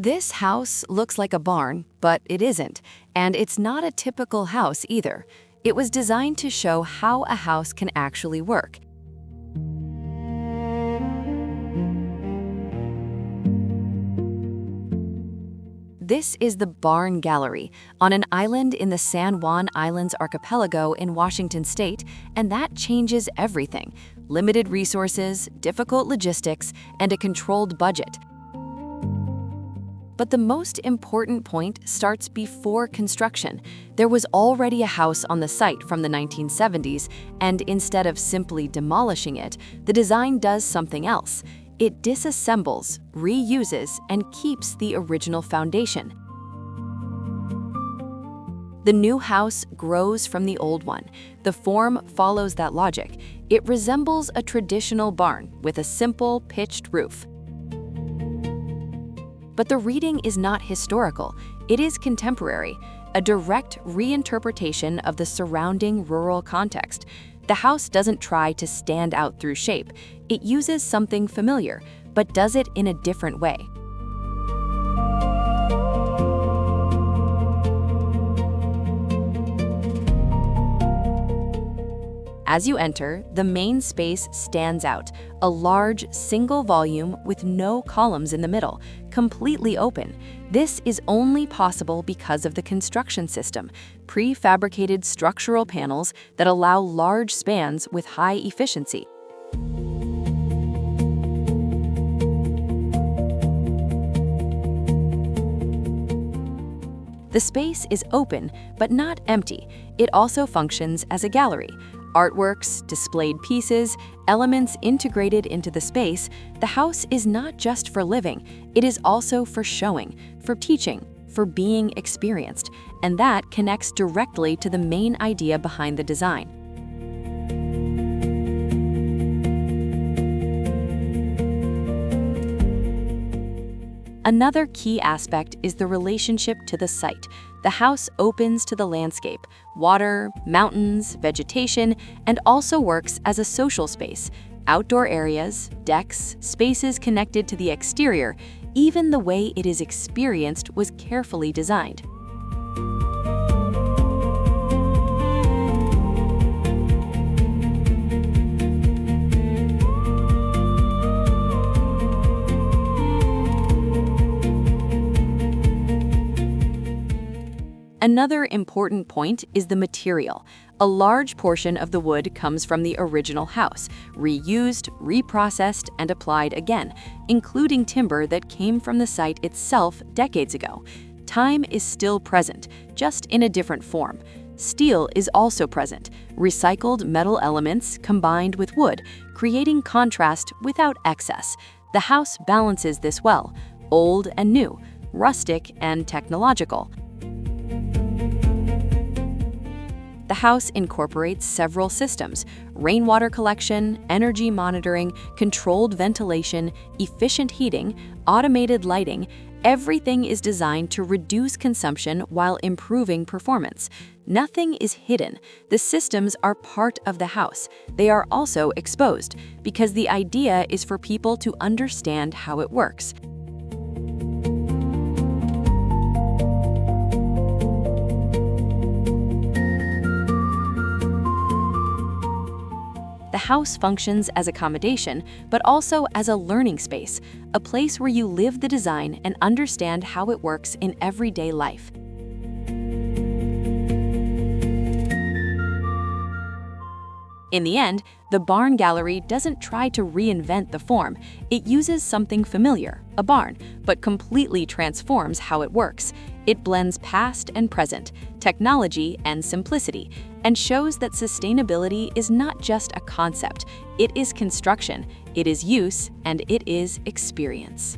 This house looks like a barn, but it isn't, and it's not a typical house either. It was designed to show how a house can actually work. This is the Barn Gallery on an island in the San Juan Islands archipelago in Washington state, and that changes everything. Limited resources, difficult logistics, and a controlled budget. But the most important point starts before construction. There was already a house on the site from the 1970s, and instead of simply demolishing it, the design does something else. It disassembles, reuses, and keeps the original foundation. The new house grows from the old one. The form follows that logic. It resembles a traditional barn with a simple, pitched roof. But the reading is not historical. It is contemporary, a direct reinterpretation of the surrounding rural context. The house doesn't try to stand out through shape. It uses something familiar, but does it in a different way. As you enter, the main space stands out, a large, single volume with no columns in the middle, completely open. This is only possible because of the construction system, prefabricated structural panels that allow large spans with high efficiency. The space is open, but not empty. It also functions as a gallery. Artworks, displayed pieces, elements integrated into the space. The house is not just for living, it is also for showing, for teaching, for being experienced, and that connects directly to the main idea behind the design. Another key aspect is the relationship to the site. The house opens to the landscape, water, mountains, vegetation, and also works as a social space. Outdoor areas, decks, spaces connected to the exterior, even the way it is experienced was carefully designed. Another important point is the material. A large portion of the wood comes from the original house, reused, reprocessed, and applied again, including timber that came from the site itself decades ago. Time is still present, just in a different form. Steel is also present, recycled metal elements combined with wood, creating contrast without excess. The house balances this well, old and new, rustic and technological. The house incorporates several systems: rainwater collection, energy monitoring, controlled ventilation, efficient heating, automated lighting. Everything is designed to reduce consumption while improving performance. Nothing is hidden. The systems are part of the house. They are also exposed, because the idea is for people to understand how it works. The house functions as accommodation, but also as a learning space, a place where you live the design and understand how it works in everyday life. In the end, the Barn Gallery doesn't try to reinvent the form. It uses something familiar, a barn, but completely transforms how it works. It blends past and present, technology and simplicity, and shows that sustainability is not just a concept. It is construction, it is use, and it is experience.